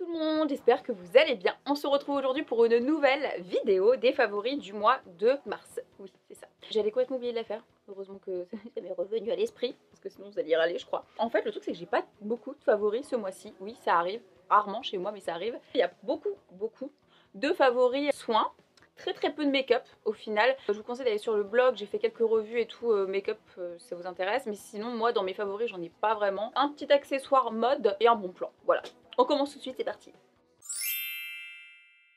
tout le monde, j'espère que vous allez bien. On se retrouve aujourd'hui pour une nouvelle vidéo des favoris du mois de mars. Oui, c'est ça. J'allais complètement oublier de la faire. Heureusement que ça m'est revenu à l'esprit, parce que sinon vous alliez râler, je crois. En fait, le truc c'est que j'ai pas beaucoup de favoris ce mois-ci. Oui, ça arrive, rarement chez moi, mais ça arrive. Il y a beaucoup de favoris soins. Très peu de make-up au final. Je vous conseille d'aller sur le blog, j'ai fait quelques revues et tout, make-up si ça vous intéresse. Mais sinon, moi dans mes favoris, j'en ai pas vraiment. Un petit accessoire mode et un bon plan. Voilà. On commence tout de suite, c'est parti.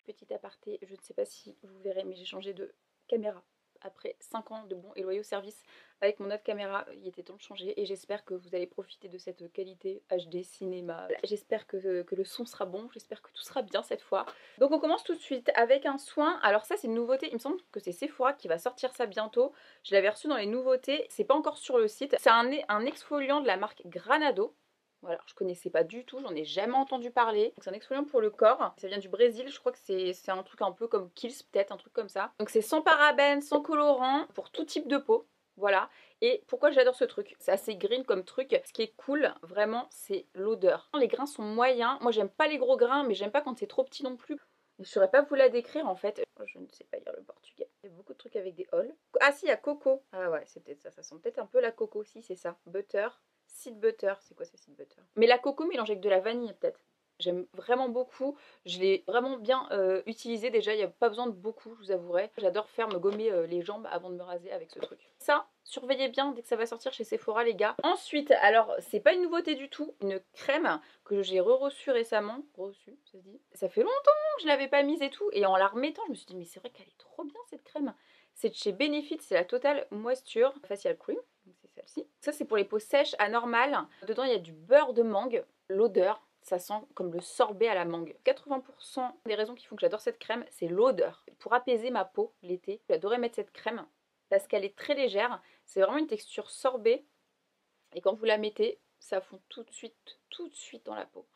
Petit aparté, je ne sais pas si vous verrez, mais j'ai changé de caméra. Après 5 ans de bons et loyaux services avec mon autre caméra, il était temps de changer et j'espère que vous allez profiter de cette qualité HD cinéma. Voilà, j'espère que le son sera bon, j'espère que tout sera bien cette fois. Donc on commence tout de suite avec un soin. Alors ça c'est une nouveauté, il me semble que c'est Sephora qui va sortir ça bientôt. Je l'avais reçu dans les nouveautés, c'est pas encore sur le site. C'est un exfoliant de la marque Granado. Voilà, je connaissais pas du tout, j'en ai jamais entendu parler. C'est un exfoliant pour le corps, ça vient du Brésil, je crois que c'est un truc un peu comme Kiehl's peut-être, un truc comme ça. Donc c'est sans parabènes, sans colorant, pour tout type de peau. Voilà, et pourquoi j'adore ce truc? C'est assez green comme truc. Ce qui est cool, vraiment, c'est l'odeur. Les grains sont moyens. Moi, j'aime pas les gros grains, mais j'aime pas quand c'est trop petit non plus. Je saurais pas vous la décrire en fait. Je ne sais pas lire le portugais. Il y a beaucoup de trucs avec des halls. Ah si, il y a coco. Ah ouais, c'est peut-être ça. Ça sent peut-être un peu la coco. Si, c'est ça. Butter. Seed butter. C'est quoi ce seed butter? Mais la coco mélangée avec de la vanille peut-être. J'aime vraiment beaucoup, je l'ai vraiment bien utilisé déjà, il n'y a pas besoin de beaucoup, je vous avouerai. J'adore faire me gommer les jambes avant de me raser avec ce truc. Ça, surveillez bien dès que ça va sortir chez Sephora les gars. Ensuite, alors c'est pas une nouveauté du tout, une crème que j'ai reçue récemment. Reçue, ça se dit? Ça fait longtemps que je l'avais pas mise et tout, et en la remettant, je me suis dit mais c'est vrai qu'elle est trop bien cette crème. C'est de chez Benefit, c'est la Total Moisture Facial Cream. C'est celle-ci. Ça c'est pour les peaux sèches anormales. Dedans il y a du beurre de mangue. L'odeur, ça sent comme le sorbet à la mangue. 80% des raisons qui font que j'adore cette crème, c'est l'odeur. Pour apaiser ma peau l'été, j'adorais mettre cette crème parce qu'elle est très légère. C'est vraiment une texture sorbet. Et quand vous la mettez, ça fond tout de suite dans la peau.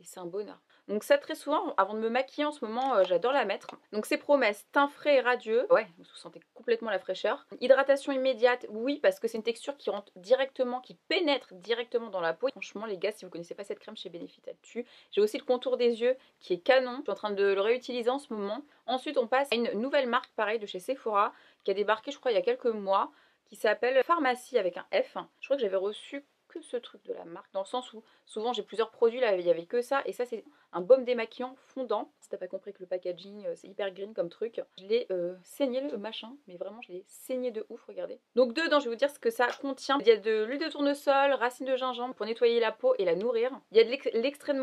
Et c'est un bonheur. Donc ça très souvent, avant de me maquiller en ce moment, j'adore la mettre. Donc c'est promesse, teint frais et radieux. Ouais, vous sentez complètement la fraîcheur. Hydratation immédiate, oui, parce que c'est une texture qui rentre directement, qui pénètre directement dans la peau. Franchement les gars, si vous ne connaissez pas cette crème chez Benefit, elle tue. J'ai aussi le contour des yeux qui est canon. Je suis en train de le réutiliser en ce moment. Ensuite on passe à une nouvelle marque, pareil, de chez Sephora, qui a débarqué je crois il y a quelques mois, qui s'appelle Pharmacie avec un F. Je crois que j'avais reçu que ce truc de la marque, dans le sens où souvent j'ai plusieurs produits, là il y avait que ça, et ça c'est un baume démaquillant fondant. Si t'as pas compris que le packaging c'est hyper green comme truc, je l'ai saigné le machin, mais vraiment je l'ai saigné de ouf, regardez. Donc dedans je vais vous dire ce que ça contient. Il y a de l'huile de tournesol, racines de gingembre pour nettoyer la peau et la nourrir. Il y a de l'extrait de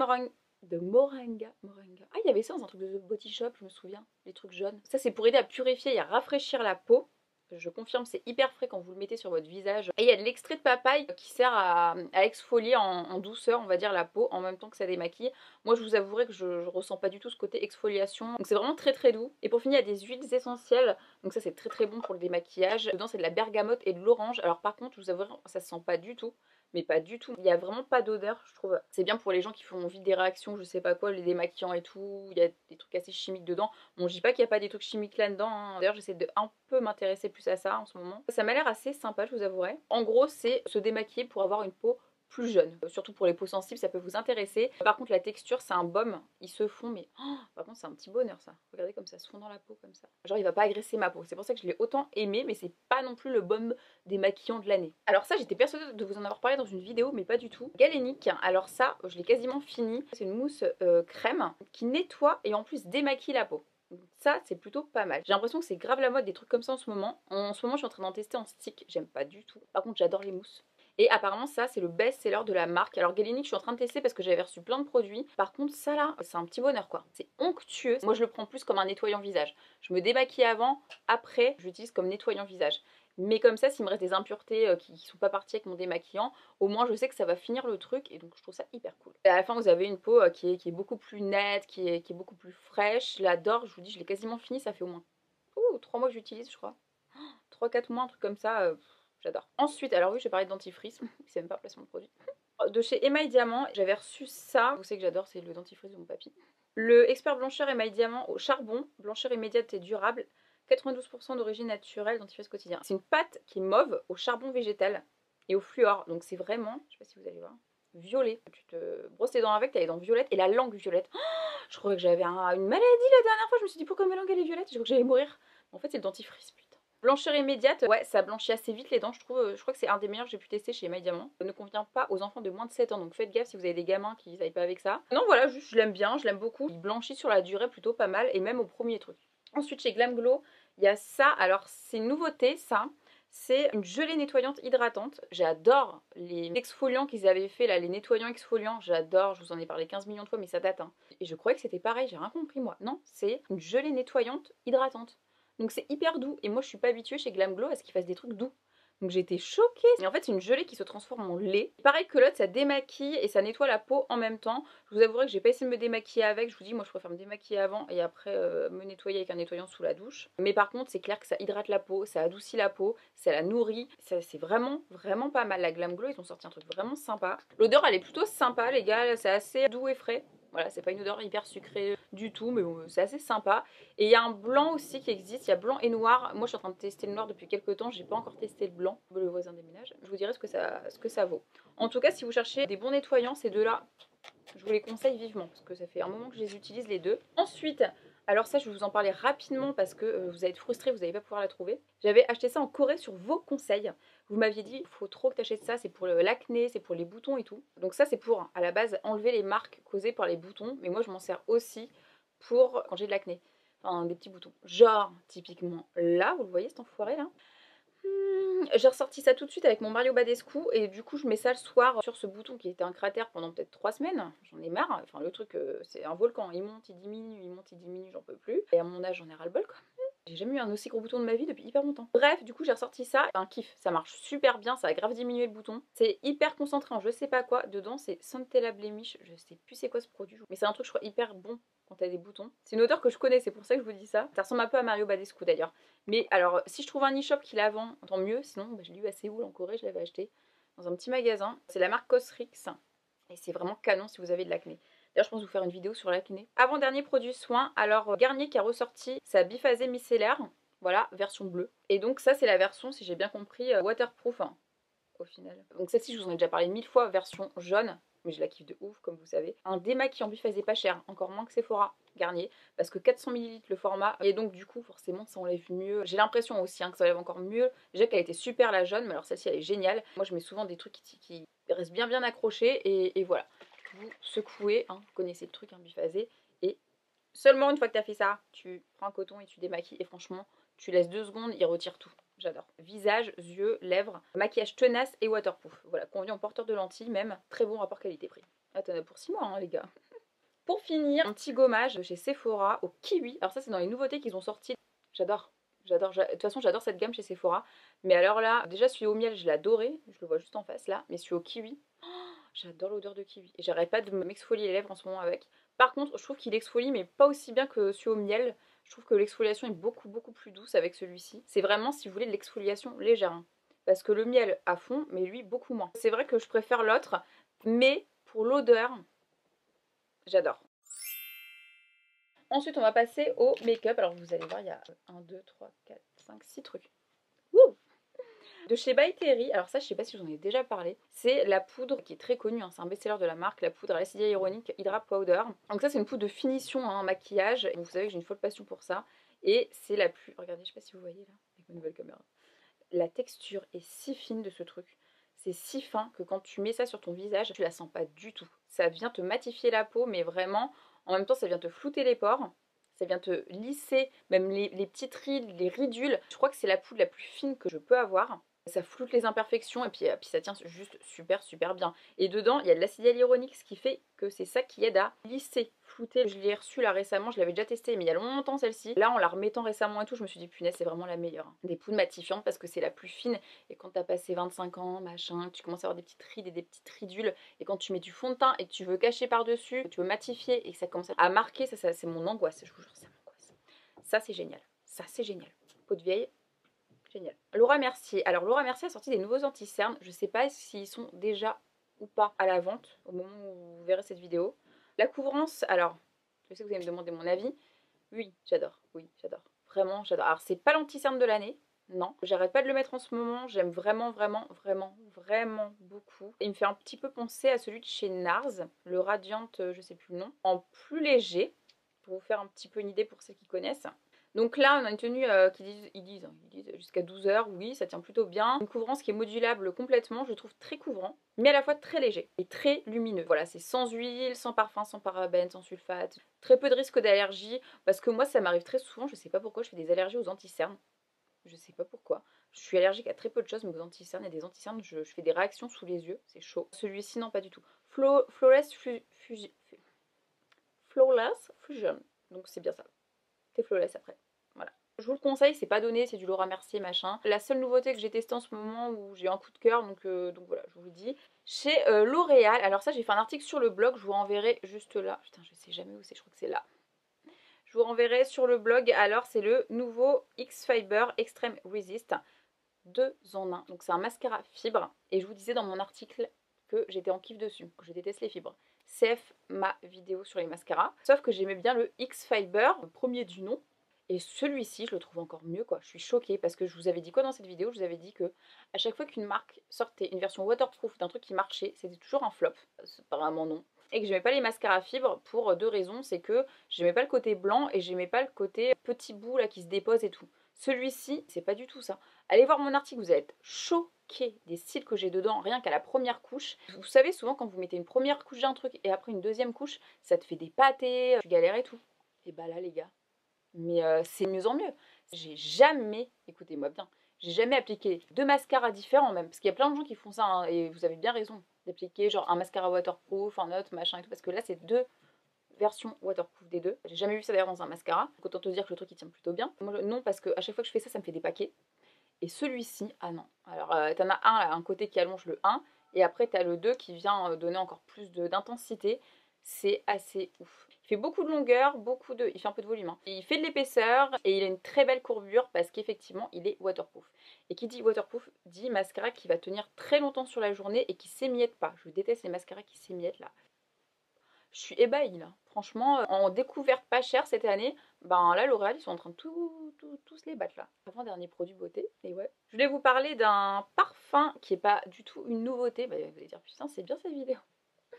moringa. Ah, il y avait ça dans un truc de Body Shop, je me souviens, les trucs jaunes. Ça c'est pour aider à purifier et à rafraîchir la peau. Je confirme, c'est hyper frais quand vous le mettez sur votre visage. Et il y a de l'extrait de papaye qui sert à exfolier en douceur, on va dire, la peau en même temps que ça démaquille. Moi, je vous avouerai que je ressens pas du tout ce côté exfoliation. Donc c'est vraiment très doux. Et pour finir, il y a des huiles essentielles. Donc ça, c'est très bon pour le démaquillage. Dedans, c'est de la bergamote et de l'orange. Alors par contre, je vous avouerai, ça se sent pas du tout. Mais pas du tout. Il n'y a vraiment pas d'odeur, je trouve. C'est bien pour les gens qui font vite des réactions, je sais pas quoi, les démaquillants et tout. Il y a des trucs assez chimiques dedans. Bon, je dis pas qu'il n'y a pas des trucs chimiques là-dedans, hein. D'ailleurs, j'essaie de un peu m'intéresser plus à ça en ce moment. Ça m'a l'air assez sympa, je vous avouerai. En gros, c'est se démaquiller pour avoir une peau plus jeune. Surtout pour les peaux sensibles, ça peut vous intéresser. Par contre, la texture, c'est un baume. Ils se font, mais par contre, c'est un petit bonheur ça. Regardez comme ça se fond dans la peau, comme ça. Genre, il va pas agresser ma peau. C'est pour ça que je l'ai autant aimé, mais c'est pas non plus le baume démaquillant de l'année. Alors ça, j'étais persuadée de vous en avoir parlé dans une vidéo, mais pas du tout. Galénique, alors ça, je l'ai quasiment fini. C'est une mousse crème qui nettoie et en plus démaquille la peau. Ça, c'est plutôt pas mal. J'ai l'impression que c'est grave la mode des trucs comme ça en ce moment. En ce moment, je suis en train d'en tester en stick. J'aime pas du tout. Par contre, j'adore les mousses. Et apparemment ça c'est le best-seller de la marque. Alors Galénique je suis en train de tester parce que j'avais reçu plein de produits. Par contre ça là c'est un petit bonheur quoi. C'est onctueux. Moi je le prends plus comme un nettoyant visage. Je me démaquille avant, après j'utilise comme nettoyant visage. Mais comme ça s'il me reste des impuretés qui sont pas parties avec mon démaquillant, au moins je sais que ça va finir le truc et donc je trouve ça hyper cool. Et à la fin vous avez une peau qui est beaucoup plus nette, qui est beaucoup plus fraîche. Je l'adore, je vous dis je l'ai quasiment fini, ça fait au moins 3 mois que j'utilise je crois. 3-4 mois un truc comme ça. J'adore. Ensuite, alors oui, je vais parler de dentifrice. C'est même pas placement de produit. De chez Émail Diamant, j'avais reçu ça. Vous savez que j'adore, c'est le dentifrice de mon papy. Le expert blancheur Émail Diamant au charbon, blancheur immédiate et durable, 92% d'origine naturelle, dentifrice quotidien. C'est une pâte qui est mauve au charbon végétal et au fluor. Donc c'est vraiment, je sais pas si vous allez voir, violet. Tu te brosses les dents avec, t'as les dents violettes et la langue violette. Oh, je croyais que j'avais une maladie la dernière fois, je me suis dit pourquoi ma langue elle est violette, je crois que j'allais mourir. En fait c'est le dentifrice, putain. Blancheur immédiate, ouais ça blanchit assez vite les dents je trouve, je crois que c'est un des meilleurs que j'ai pu tester chez My Diamant. Ça ne convient pas aux enfants de moins de 7 ans, donc faites gaffe si vous avez des gamins qui n'aillent pas avec ça. Non voilà, juste je l'aime bien, je l'aime beaucoup. Il blanchit sur la durée plutôt pas mal et même au premier truc. Ensuite chez Glam Glow, il y a ça, alors c'est une nouveauté ça. C'est une gelée nettoyante hydratante. J'adore les exfoliants qu'ils avaient fait là, les nettoyants exfoliants. J'adore, je vous en ai parlé 15 millions de fois, mais ça date. Hein. Et je croyais que c'était pareil, j'ai rien compris moi. Non, c'est une gelée nettoyante hydratante. Donc c'est hyper doux. Et moi je suis pas habituée chez Glam Glow à ce qu'ils fassent des trucs doux. Donc j'étais choquée. Et en fait c'est une gelée qui se transforme en lait. Pareil que l'autre, ça démaquille et ça nettoie la peau en même temps. Je vous avouerai que j'ai pas essayé de me démaquiller avec. Je vous dis, moi je préfère me démaquiller avant et après me nettoyer avec un nettoyant sous la douche. Mais par contre c'est clair que ça hydrate la peau, ça adoucit la peau, ça la nourrit. C'est vraiment vraiment pas mal. La Glam Glow ils ont sorti un truc vraiment sympa. L'odeur elle est plutôt sympa les gars, c'est assez doux et frais. Voilà, c'est pas une odeur hyper sucrée du tout, mais bon, c'est assez sympa. Et il y a un blanc aussi qui existe, il y a blanc et noir. Moi je suis en train de tester le noir depuis quelques temps, j'ai pas encore testé le blanc. Le voisin déménage, je vous dirai ce que ça vaut. En tout cas, si vous cherchez des bons nettoyants, ces deux-là, je vous les conseille vivement, parce que ça fait un moment que je les utilise les deux. Ensuite, alors ça je vais vous en parler rapidement parce que vous allez être frustrés, vous n'allez pas pouvoir la trouver. J'avais acheté ça en Corée sur vos conseils. Vous m'aviez dit, il faut trop que tu achètes ça, c'est pour l'acné, c'est pour les boutons et tout. Donc ça c'est pour, à la base, enlever les marques causées par les boutons. Mais moi je m'en sers aussi pour quand j'ai de l'acné. Enfin, des petits boutons. Genre, typiquement là, vous le voyez cet enfoiré là. J'ai ressorti ça tout de suite avec mon Mario Badescu et du coup je mets ça le soir sur ce bouton qui était un cratère pendant peut-être 3 semaines. J'en ai marre, enfin le truc c'est un volcan, il monte, il monte, il diminue, j'en peux plus. Et à mon âge j'en ai ras le bol quoi. J'ai jamais eu un aussi gros bouton de ma vie depuis hyper longtemps. Bref, du coup j'ai ressorti ça, un kiff, ça marche super bien, ça a grave diminué le bouton. C'est hyper concentré en je sais pas quoi, dedans c'est Centella Blemish, je sais plus c'est quoi ce produit, mais c'est un truc je crois hyper bon quand t'as des boutons. C'est une odeur que je connais, c'est pour ça que je vous dis ça. Ça ressemble un peu à Mario Badescu d'ailleurs. Mais alors, si je trouve un e-shop qui la vend, tant mieux. Sinon, je l'ai eu à Séoul en Corée, je l'avais acheté dans un petit magasin. C'est la marque Cosrx. Et c'est vraiment canon si vous avez de l'acné. D'ailleurs, je pense vous faire une vidéo sur l'acné. Avant-dernier produit soin. Alors, Garnier qui a ressorti sa biphasé micellaire. Voilà, version bleue. Et donc, ça, c'est la version, si j'ai bien compris, waterproof. Hein, au final. Donc, celle-ci, je vous en ai déjà parlé 1000 fois, version jaune. Mais je la kiffe de ouf, comme vous savez. Un démaquillant biphasé pas cher, encore moins que Sephora Garnier, parce que 400 ml le format, et donc du coup, forcément, ça enlève mieux. J'ai l'impression aussi que ça enlève encore mieux. Déjà qu'elle était super la jaune, mais alors celle-ci, elle est géniale. Moi, je mets souvent des trucs qui restent bien accrochés, et voilà. Vous secouez, hein, vous connaissez le truc, biphasé, et seulement une fois que tu as fait ça, tu prends un coton et tu démaquilles, et franchement, tu laisses 2 secondes, il retire tout. J'adore. Visage, yeux, lèvres, maquillage tenace et waterproof. Voilà, convient aux porteurs de lentilles même. Très bon rapport qualité-prix. Ah, t'en as pour 6 mois, hein, les gars. Pour finir, un petit gommage de chez Sephora au kiwi. Alors ça, c'est dans les nouveautés qu'ils ont sorties. J'adore. J'adore. De toute façon, j'adore cette gamme chez Sephora. Mais alors là, déjà, celui au miel, je l'ai adoré. Je le vois juste en face là. Mais celui au kiwi, j'adore l'odeur de kiwi. Et j'arrête pas de m'exfolier les lèvres en ce moment avec. Par contre, je trouve qu'il exfolie, mais pas aussi bien que celui au miel. Je trouve que l'exfoliation est beaucoup plus douce avec celui-ci. C'est vraiment si vous voulez de l'exfoliation légère. Hein. Parce que le miel à fond, mais lui beaucoup moins. C'est vrai que je préfère l'autre, mais pour l'odeur, j'adore. Ensuite, on va passer au make-up. Alors vous allez voir, il y a 1, 2, 3, 4, 5, 6 trucs. Wouh! De chez By Terry, alors ça je sais pas si je vous en ai déjà parlé, c'est la poudre qui est très connue, hein, c'est un best-seller de la marque, la poudre à l'acide hyaluronique Hydra Powder. Donc ça c'est une poudre de finition, hein, maquillage, et vous savez que j'ai une folle passion pour ça, et c'est la plus, regardez, je sais pas si vous voyez là, avec ma nouvelle caméra, la texture est si fine de ce truc, c'est si fin que quand tu mets ça sur ton visage, tu la sens pas du tout, ça vient te matifier la peau, mais vraiment, en même temps ça vient te flouter les pores, ça vient te lisser, même les petites rides, les ridules, je crois que c'est la poudre la plus fine que je peux avoir. Ça floute les imperfections et puis ça tient juste super bien. Et dedans, il y a de l'acide hyaluronique, ce qui fait que c'est ça qui aide à lisser, flouter. Je l'ai reçue là récemment, je l'avais déjà testée, mais il y a longtemps celle-ci. Là, en la remettant récemment et tout, je me suis dit, punaise, c'est vraiment la meilleure. Hein. Des poudres matifiantes parce que c'est la plus fine. Et quand t'as passé 25 ans, machin, tu commences à avoir des petites rides et des petites ridules. Et quand tu mets du fond de teint et que tu veux cacher par-dessus, que tu veux matifier et que ça commence à marquer, ça c'est mon angoisse. Je vous jure, c'est mon angoisse. Ça, c'est génial. Ça, c'est génial. Peau de vieille. Génial. Laura Mercier. Alors Laura Mercier a sorti des nouveaux anti-cernes. Je ne sais pas s'ils sont déjà ou pas à la vente au moment où vous verrez cette vidéo. La couvrance, alors, je sais que vous allez me demander mon avis. Oui, j'adore. Oui, j'adore. Vraiment, j'adore. Alors c'est pas l'anti-cerne de l'année, Non, j'arrête pas de le mettre en ce moment, j'aime vraiment, vraiment, vraiment, vraiment beaucoup. Il me fait un petit peu penser à celui de chez NARS, le Radiant, je sais plus le nom, en plus léger, pour vous faire un petit peu une idée pour ceux qui connaissent. Donc là, on a une tenue qui ils disent jusqu'à 12 heures, oui, ça tient plutôt bien. Une couvrance qui est modulable complètement, je trouve très couvrant, mais à la fois très léger et très lumineux. Voilà, c'est sans huile, sans parfum, sans parabènes, sans sulfate. Très peu de risque d'allergie, parce que moi, ça m'arrive très souvent, je sais pas pourquoi, je fais des allergies aux anticernes. Je sais pas pourquoi. Je suis allergique à très peu de choses, mais aux anticernes et des anticernes, je fais des réactions sous les yeux, c'est chaud. Celui-ci, non, pas du tout. Flawless Fusion. Donc c'est bien ça. C'est flawless après. Voilà. Je vous le conseille, c'est pas donné, c'est du Laura Mercier machin. La seule nouveauté que j'ai testée en ce moment où j'ai un coup de cœur, donc voilà, je vous le dis. Chez L'Oréal, alors ça j'ai fait un article sur le blog, je vous renverrai juste là. Putain, je sais jamais où c'est, je crois que c'est là. Je vous renverrai sur le blog, alors c'est le nouveau X-Fiber Extreme Resist 2 en 1. Donc c'est un mascara fibre, et je vous disais dans mon article que j'étais en kiff dessus, que je déteste les fibres. CF ma vidéo sur les mascaras, sauf que j'aimais bien le X-Fiber, le premier du nom, et celui-ci je le trouve encore mieux quoi. Je suis choquée parce que je vous avais dit quoi dans cette vidéo? Je vous avais dit que à chaque fois qu'une marque sortait une version waterproof d'un truc qui marchait, c'était toujours un flop. Apparemment non. Et que j'aimais pas les mascaras fibres pour deux raisons, c'est que j'aimais pas le côté blanc et j'aimais pas le côté petit bout là qui se dépose et tout. Celui-ci, c'est pas du tout ça. Allez voir mon article, vous allez être choqués des styles que j'ai dedans, rien qu'à la première couche. Vous savez, souvent quand vous mettez une première couche d'un truc et après une deuxième couche, ça te fait des pâtés, tu galères et tout. Et bah là les gars, mais c'est mieux en mieux. J'ai jamais, écoutez-moi bien, j'ai jamais appliqué deux mascaras différents même, parce qu'il y a plein de gens qui font ça, hein, et vous avez bien raison, d'appliquer genre un mascara waterproof, un autre, machin et tout, parce que là c'est deux versions waterproof des deux. J'ai jamais vu ça d'ailleurs dans un mascara, donc autant te dire que le truc il tient plutôt bien. Moi non, parce que à chaque fois que je fais ça, ça me fait des paquets. Et celui-ci, ah non. Alors, t'en as un côté qui allonge le 1, et après t'as le 2 qui vient donner encore plus d'intensité. C'est assez ouf. Il fait beaucoup de longueur, il fait un peu de volume, hein. Il fait de l'épaisseur, et il a une très belle courbure, parce qu'effectivement, il est waterproof. Et qui dit waterproof, dit mascara qui va tenir très longtemps sur la journée, et qui s'émiette pas. Je déteste les mascaras qui s'émiettent, là. Je suis ébahie là. Franchement, en découverte pas chère cette année, ben là L'Oréal ils sont en train de tous les battre là. Avant-dernier produit beauté, et ouais. Je voulais vous parler d'un parfum qui est pas du tout une nouveauté. Bah, vous allez dire putain c'est bien cette vidéo.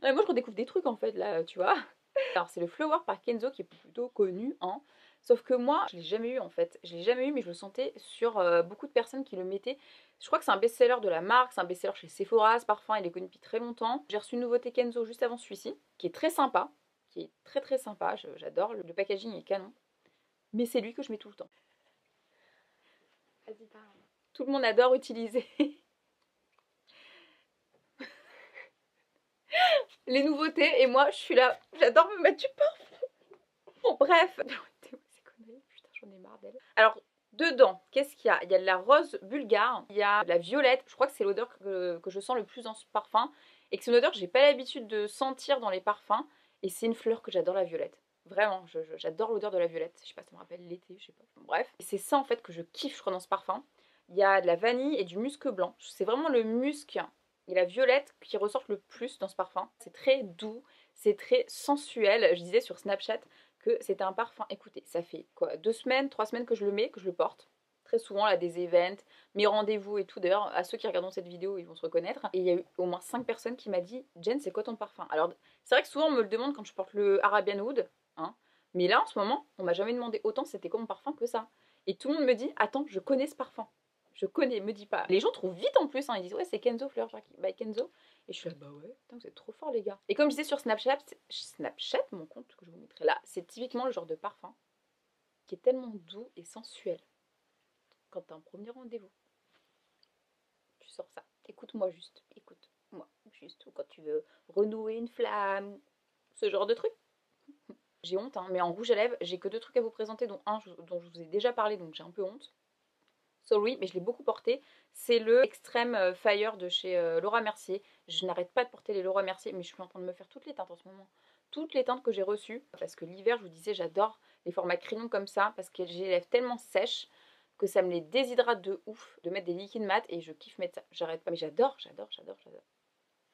Ouais, moi je redécouvre des trucs en fait là, tu vois. Alors c'est le Flower par Kenzo qui est plutôt connu, hein. Sauf que moi, je l'ai jamais eu en fait. Je l'ai jamais eu, mais je le sentais sur beaucoup de personnes qui le mettaient. Je crois que c'est un best-seller de la marque, c'est un best-seller chez Sephora, ce parfum, il est connu depuis très longtemps. J'ai reçu une nouveauté Kenzo juste avant celui-ci, qui est très sympa, qui est très très sympa, j'adore, le packaging est canon. Mais c'est lui que je mets tout le temps. Vas-y, parle. Tout le monde adore utiliser les nouveautés, et moi je suis là, j'adore me mettre du parfum. Bon, bref. Putain, j'en ai marre d'elle. Alors, dedans, qu'est-ce qu'il y a? Il y a de la rose bulgare, il y a de la violette. Je crois que c'est l'odeur que je sens le plus dans ce parfum. Et que c'est une odeur que j'ai pas l'habitude de sentir dans les parfums. Et c'est une fleur que j'adore, la violette. Vraiment, j'adore l'odeur de la violette. Je sais pas, ça me rappelle l'été, je sais pas. Bon, bref. Et c'est ça en fait que je kiffe, je crois, dans ce parfum. Il y a de la vanille et du musc blanc. C'est vraiment le musc et la violette qui ressortent le plus dans ce parfum. C'est très doux, c'est très sensuel. Je disais sur Snapchat que c'était un parfum. Écoutez, ça fait quoi 2 semaines, 3 semaines que je le mets, que je le porte. Très souvent, là, des events, mes rendez-vous et tout. D'ailleurs, à ceux qui regardent cette vidéo, ils vont se reconnaître. Et il y a eu au moins 5 personnes qui m'ont dit Jen, c'est quoi ton parfum? Alors, c'est vrai que souvent, on me le demande quand je porte le Arabian Wood. Hein, mais là, en ce moment, on m'a jamais demandé autant c'était quoi mon parfum que ça. Et tout le monde me dit attends, je connais ce parfum. Je connais, me dis pas. Les gens trouvent vite en plus, hein, ils disent ouais, c'est Kenzo Fleur Jackie. Bah, Kenzo. Et je suis là, bah ouais, putain, vous êtes trop forts les gars. Et comme je disais sur Snapchat, mon compte que je vous mettrai là, c'est typiquement le genre de parfum qui est tellement doux et sensuel. Quand t'as un premier rendez-vous, tu sors ça. Écoute-moi juste, écoute-moi juste. Ou quand tu veux renouer une flamme, ce genre de truc. J'ai honte, hein, mais en rouge à lèvres, j'ai que 2 trucs à vous présenter, dont un dont je vous ai déjà parlé, donc j'ai un peu honte. Sorry, mais je l'ai beaucoup porté. C'est le Extreme Fire de chez Laura Mercier. Je n'arrête pas de porter les Laura Mercier, mais je suis en train de me faire toutes les teintes en ce moment. Toutes les teintes que j'ai reçues. Parce que l'hiver, je vous disais, j'adore les formats crayons comme ça, parce que j'ai les lèvres tellement sèches que ça me les déshydrate de ouf de mettre des liquides mat, et je kiffe mettre ça. J'arrête pas, mais j'adore.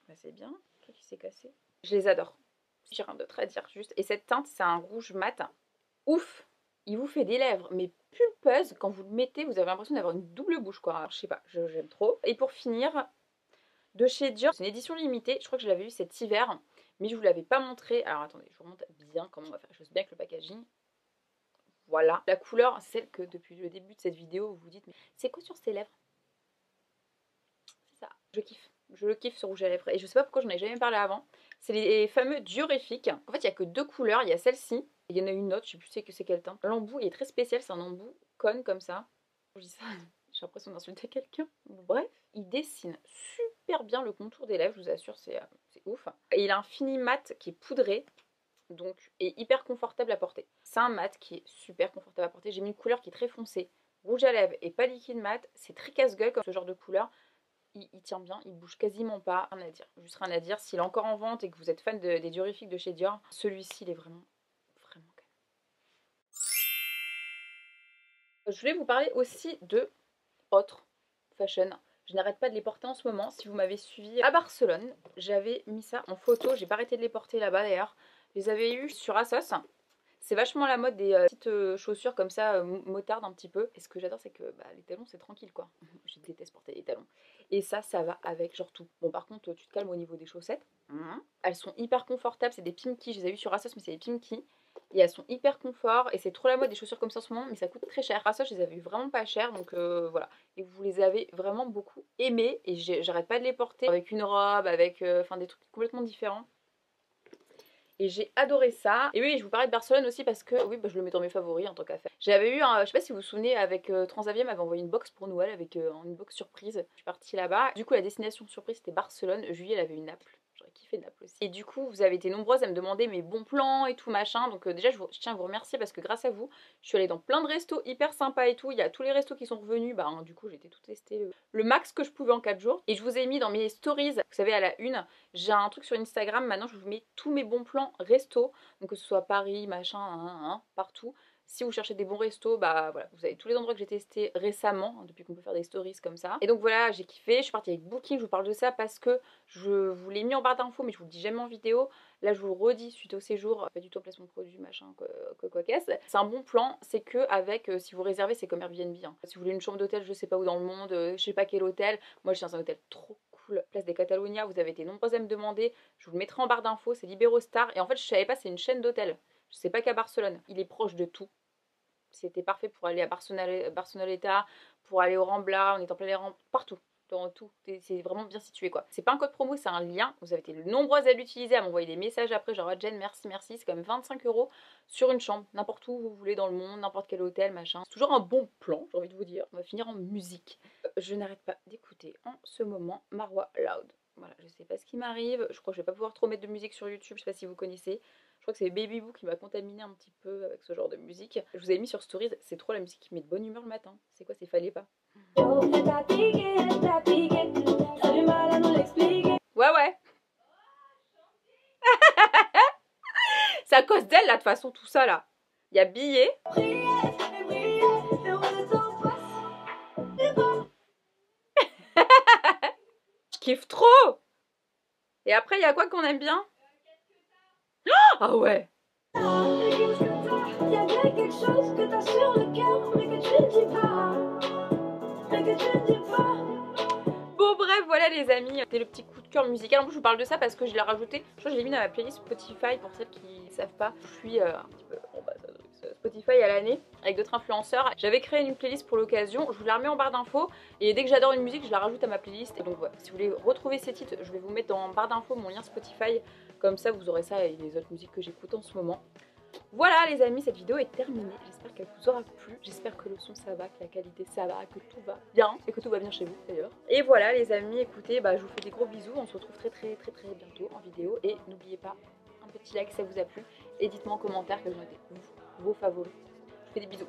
Bah, c'est bien, le truc qui s'est cassé. Je les adore. J'ai rien d'autre à dire, juste. Et cette teinte, c'est un rouge mat. Ouf! il vous fait des lèvres, mais pulpeuses. Quand vous le mettez, vous avez l'impression d'avoir une double bouche, quoi. Alors, je sais pas, j'aime trop. Et pour finir, de chez Dior, c'est une édition limitée. Je crois que je l'avais eu cet hiver, mais je vous l'avais pas montré. Alors, attendez, je vous remonte bien comment on va faire les choses bien avec le packaging. Voilà. La couleur, c'est celle que depuis le début de cette vidéo, vous vous dites, mais c'est quoi sur ces lèvres? C'est ça, je kiffe. Je le kiffe ce rouge à lèvres. Et je sais pas pourquoi j'en ai jamais parlé avant. C'est les fameux diorifiques. En fait, il n'y a que 2 couleurs. Il y a celle-ci. Il y en a une autre, je sais plus c'est quel teint. L'embout est très spécial, c'est un embout cône comme ça. Je dis ça, j'ai l'impression d'insulter quelqu'un. Bref, il dessine super bien le contour des lèvres, je vous assure, c'est ouf. Et il a un fini mat qui est poudré, donc est hyper confortable à porter. C'est un mat qui est super confortable à porter. J'ai mis une couleur qui est très foncée, rouge à lèvres et pas liquide mat. C'est très casse-gueule comme ce genre de couleur. Il tient bien, il bouge quasiment pas. Rien à dire, juste rien à dire. S'il est encore en vente et que vous êtes fan des diorifiques de chez Dior, celui-ci il est vraiment canon. Je voulais vous parler aussi de autres fashion. Je n'arrête pas de les porter en ce moment. Si vous m'avez suivi à Barcelone, j'avais mis ça en photo. J'ai pas arrêté de les porter là-bas d'ailleurs. Je les avais eu sur Asos. C'est vachement la mode des petites chaussures comme ça, motardes un petit peu. Et ce que j'adore, c'est que les talons, c'est tranquille quoi. Je déteste porter les talons. Et ça va avec genre tout. Bon, par contre, tu te calmes au niveau des chaussettes. Elles sont hyper confortables. C'est des Pimki. Je les ai eues sur Asos, mais c'est des Pimki. Et elles sont hyper confort. Et c'est trop la mode des chaussures comme ça en ce moment, mais ça coûte très cher. Asos, je les avais eues vraiment pas cher. Donc voilà. Et vous les avez vraiment beaucoup aimées. Et j'arrête pas de les porter avec une robe, avec des trucs complètement différents. Et j'ai adoré ça. Et oui, je vous parlais de Barcelone aussi parce que oui, je le mets dans mes favoris en tant qu'affaire. J'avais eu, je sais pas si vous vous souvenez, avec Transavia m'avait envoyé une box pour Noël avec une box surprise. Je suis partie là-bas. Du coup, la destination surprise c'était Barcelone. Juillet, elle avait une Naples. J'aurais kiffé Naples aussi. Et du coup, vous avez été nombreuses à me demander mes bons plans et tout machin. Donc déjà, je tiens à vous remercier parce que grâce à vous, je suis allée dans plein de restos hyper sympas et tout. Il y a tous les restos qui sont revenus. Du coup, j'ai été tout testé le max que je pouvais en 4 jours. Et je vous ai mis dans mes stories, vous savez, à la une, j'ai un truc sur Instagram. Maintenant, je vous mets tous mes bons plans resto. Donc que ce soit Paris, machin, partout. Si vous cherchez des bons restos, voilà, vous avez tous les endroits que j'ai testés récemment, depuis qu'on peut faire des stories comme ça. Et donc voilà, j'ai kiffé, je suis partie avec Booking, je vous parle de ça parce que je vous l'ai mis en barre d'infos, mais je vous le dis jamais en vidéo. Là, je vous le redis suite au séjour, pas du tout en placement de produit, machin, quoi qu'est-ce. C'est un bon plan, c'est que avec, si vous réservez, c'est comme Airbnb. Hein. Si vous voulez une chambre d'hôtel, je sais pas où dans le monde, je sais pas quel hôtel. Moi, je suis dans un hôtel trop cool, place des Catalonia, vous avez été nombreuses à me demander. Je vous le mettrai en barre d'infos, c'est Liberostar. Et en fait, je savais pas, c'est une chaîne d'hôtels. Je sais pas qu'à Barcelone. Il est proche de tout. C'était parfait pour aller à Barceloneta, pour aller au Rambla, on est en plein les Ramblas, partout. Dans tout, c'est vraiment bien situé quoi. C'est pas un code promo, c'est un lien. Vous avez été nombreuses à l'utiliser, à m'envoyer des messages après, genre Jen, merci. C'est quand même 25 € sur une chambre, n'importe où vous voulez dans le monde, n'importe quel hôtel, machin. C'est toujours un bon plan, j'ai envie de vous dire. On va finir en musique. Je n'arrête pas d'écouter en ce moment Marwa Loud. Voilà, je sais pas ce qui m'arrive. Je crois que je vais pas pouvoir trop mettre de musique sur YouTube, je sais pas si vous connaissez. Je crois que c'est Baby Boo qui m'a contaminé un petit peu avec ce genre de musique. Je vous avais mis sur Stories, c'est trop la musique qui met de bonne humeur le matin. C'est quoi, c'est Fallait pas. Ouais. C'est à cause d'elle là, de toute façon, tout ça là. Il y a Billet. Je kiffe trop. Et après, il y a quoi qu'on aime bien? Ah ouais. Il y a bien quelque chose que t'as sur le cœur, mais que tu ne dis pas. Bon bref, voilà les amis, c'était le petit coup de cœur musical. En plus je vous parle de ça parce que je l'ai rajouté. Je crois que je l'ai mis dans ma playlist Spotify pour celles qui ne savent pas. Je suis un petit peu Spotify à l'année avec d'autres influenceurs. J'avais créé une playlist pour l'occasion, je vous la remets en barre d'infos et dès que j'adore une musique je la rajoute à ma playlist. Et donc voilà, si vous voulez retrouver ces titres, je vais vous mettre dans barre d'infos mon lien Spotify. Comme ça vous aurez ça et les autres musiques que j'écoute en ce moment. Voilà les amis, cette vidéo est terminée. J'espère qu'elle vous aura plu. J'espère que le son ça va, que la qualité ça va, que tout va bien et que tout va bien chez vous d'ailleurs. Et voilà les amis, écoutez, je vous fais des gros bisous. On se retrouve très bientôt en vidéo. Et n'oubliez pas, un petit like si ça vous a plu. Et dites-moi en commentaire quels ont été vos favoris. Je vous fais des bisous.